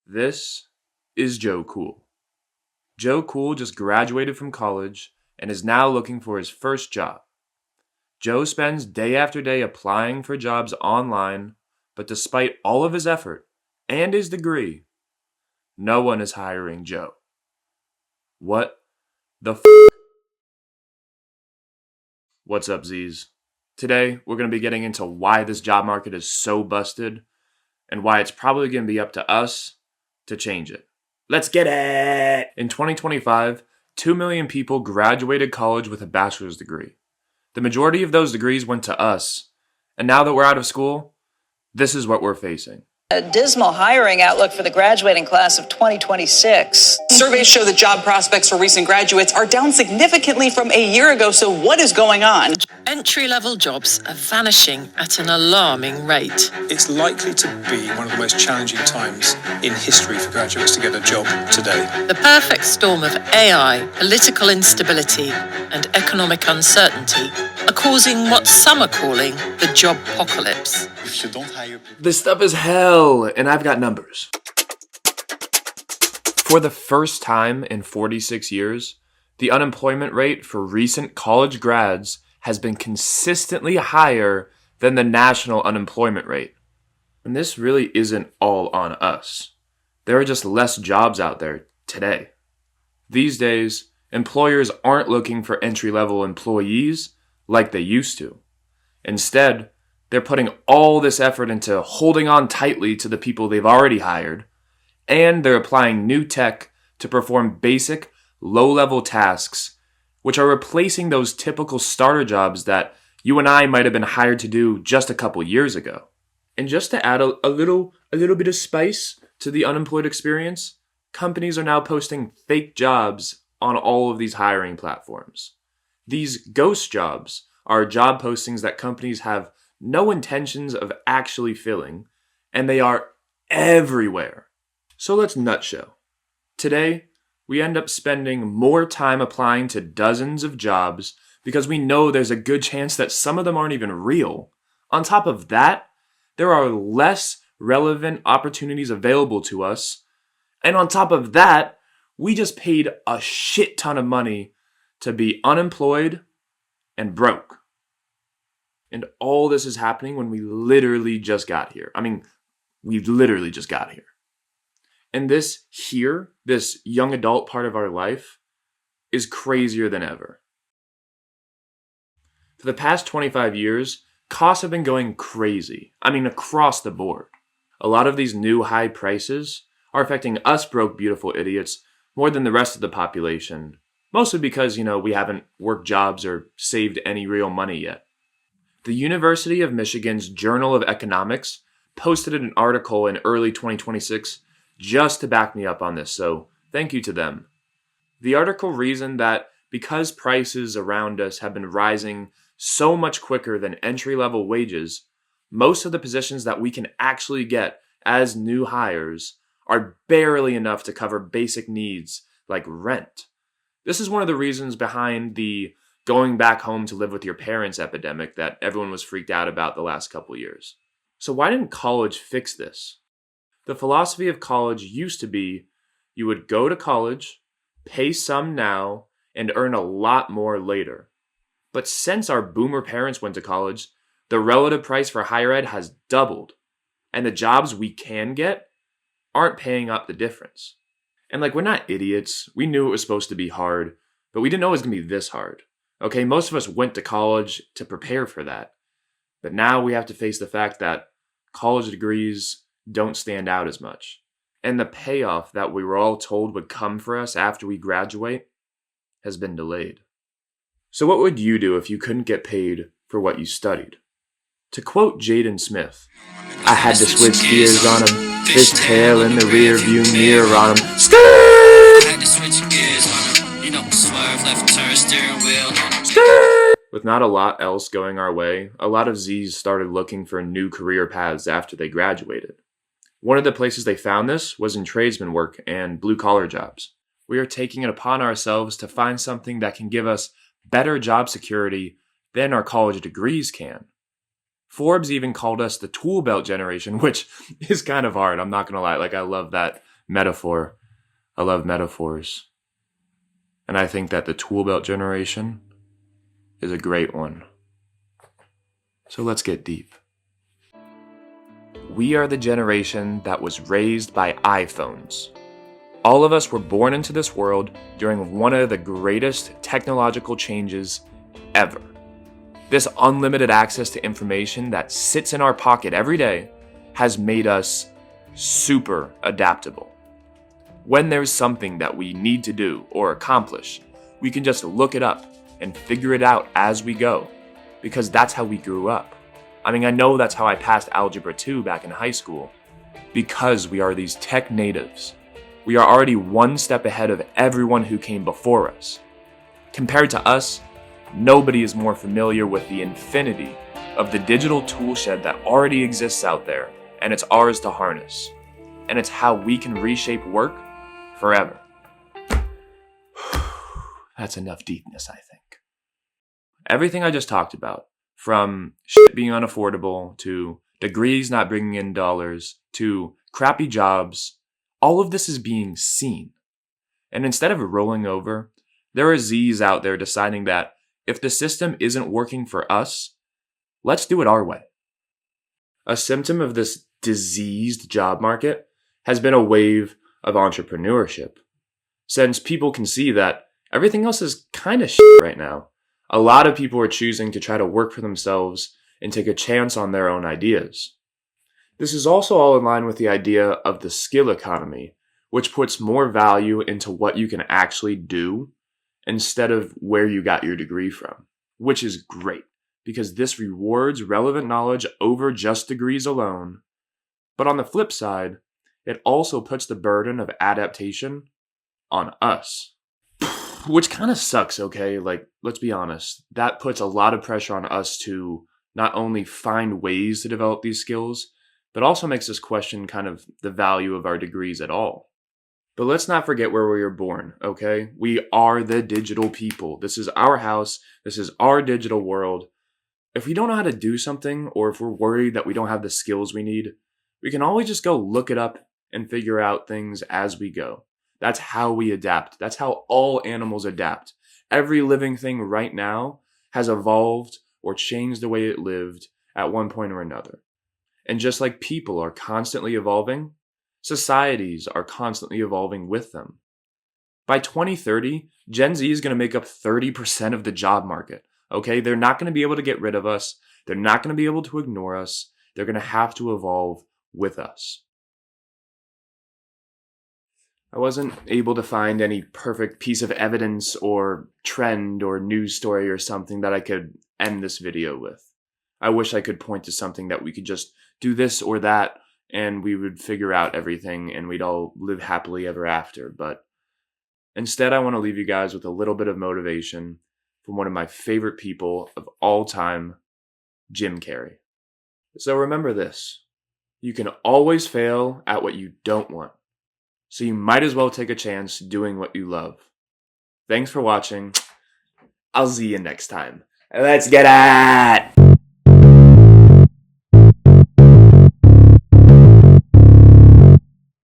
This is Joe Cool. Joe Cool just graduated from college and is now looking for his first job. Joe spends day after day applying for jobs online, but despite all of his effort and his degree, no one is hiring Joe. What the f***? What's up, Z's? Today, we're going to be getting into why this job market is so busted and why it's probably going to be up to us to change it. Let's get it! In 2025, 2 million people graduated college with a bachelor's degree. The majority of those degrees went to us, and now that we're out of school, this is what we're facing. A dismal hiring outlook for the graduating class of 2026. Surveys show that job prospects for recent graduates are down significantly from a year ago, so what is going on? Entry-level jobs are vanishing at an alarming rate. It's likely to be one of the most challenging times in history for graduates to get a job today. The perfect storm of AI, political instability, and economic uncertainty are causing what some are calling the jobpocolypse. If you don't hire people... This stuff is hell, and I've got numbers. For the first time in 46 years, the unemployment rate for recent college grads has been consistently higher than the national unemployment rate. And this really isn't all on us. There are just less jobs out there today. These days, employers aren't looking for entry-level employees like they used to. Instead, they're putting all this effort into holding on tightly to the people they've already hired, and they're applying new tech to perform basic, low-level tasks, which are replacing those typical starter jobs that you and I might have been hired to do just a couple years ago. And just to add a little bit of spice to the unemployed experience, companies are now posting fake jobs on all of these hiring platforms. These ghost jobs are job postings that companies have no intentions of actually filling, and they are everywhere. So let's nutshell. Today, we end up spending more time applying to dozens of jobs because we know there's a good chance that some of them aren't even real. On top of that, there are less relevant opportunities available to us. And on top of that, we just paid a shit ton of money to be unemployed and broke. And all this is happening when we literally just got here. We literally just got here. And this young adult part of our life, is crazier than ever. For the past 25 years, costs have been going crazy. Across the board. A lot of these new high prices are affecting us broke, beautiful idiots more than the rest of the population. Mostly because, we haven't worked jobs or saved any real money yet. The University of Michigan's Journal of Economics posted an article in early 2026 just to back me up on this, so thank you to them. The article reasoned that because prices around us have been rising so much quicker than entry-level wages, most of the positions that we can actually get as new hires are barely enough to cover basic needs like rent. This is one of the reasons behind the going back home to live with your parents epidemic that everyone was freaked out about the last couple years. So why didn't college fix this? The philosophy of college used to be you would go to college, pay some now, and earn a lot more later. But since our boomer parents went to college, the relative price for higher ed has doubled, and the jobs we can get aren't paying up the difference. And we're not idiots. We knew it was supposed to be hard, but we didn't know it was going to be this hard. Okay, most of us went to college to prepare for that. But now we have to face the fact that college degrees don't stand out as much. And the payoff that we were all told would come for us after we graduate has been delayed. So what would you do if you couldn't get paid for what you studied? To quote Jaden Smith, I had to switch gears on him, fishtail in the rear view mirror on him. With not a lot else going our way, a lot of Z's started looking for new career paths after they graduated. One of the places they found this was in tradesman work and blue-collar jobs. We are taking it upon ourselves to find something that can give us better job security than our college degrees can. Forbes even called us the tool belt generation, which is kind of hard, I'm not going to lie. I love that metaphor. I love metaphors. And I think that the tool belt generation is a great one. So let's get deep. We are the generation that was raised by iPhones. All of us were born into this world during one of the greatest technological changes ever. This unlimited access to information that sits in our pocket every day has made us super adaptable. When there's something that we need to do or accomplish, we can just look it up and figure it out as we go, because that's how we grew up. I mean, I know that's how I passed Algebra 2 back in high school, because we are these tech natives. We are already one step ahead of everyone who came before us. Compared to us, nobody is more familiar with the infinity of the digital toolshed that already exists out there, and it's ours to harness. And it's how we can reshape work forever. That's enough deepness, I think. Everything I just talked about, from shit being unaffordable, to degrees not bringing in dollars, to crappy jobs, all of this is being seen. And instead of rolling over, there are Z's out there deciding that if the system isn't working for us, let's do it our way. A symptom of this diseased job market has been a wave of entrepreneurship. Since people can see that everything else is kind of shit right now, a lot of people are choosing to try to work for themselves and take a chance on their own ideas. This is also all in line with the idea of the skill economy, which puts more value into what you can actually do instead of where you got your degree from, which is great because this rewards relevant knowledge over just degrees alone. But on the flip side, it also puts the burden of adaptation on us. Which kind of sucks, okay? Like, let's be honest. That puts a lot of pressure on us to not only find ways to develop these skills, but also makes us question kind of the value of our degrees at all. But let's not forget where we were born, okay? We are the digital people. This is our house. This is our digital world. If we don't know how to do something, or if we're worried that we don't have the skills we need, we can always just go look it up and figure out things as we go. That's how we adapt. That's how all animals adapt. Every living thing right now has evolved or changed the way it lived at one point or another. And just like people are constantly evolving, societies are constantly evolving with them. By 2030, Gen Z is going to make up 30% of the job market. Okay, they're not going to be able to get rid of us. They're not going to be able to ignore us. They're going to have to evolve with us. I wasn't able to find any perfect piece of evidence or trend or news story or something that I could end this video with. I wish I could point to something that we could just do this or that and we would figure out everything and we'd all live happily ever after. But instead, I want to leave you guys with a little bit of motivation from one of my favorite people of all time, Jim Carrey. So remember this: you can always fail at what you don't want. So you might as well take a chance doing what you love. Thanks for watching. I'll see you next time. Let's get it!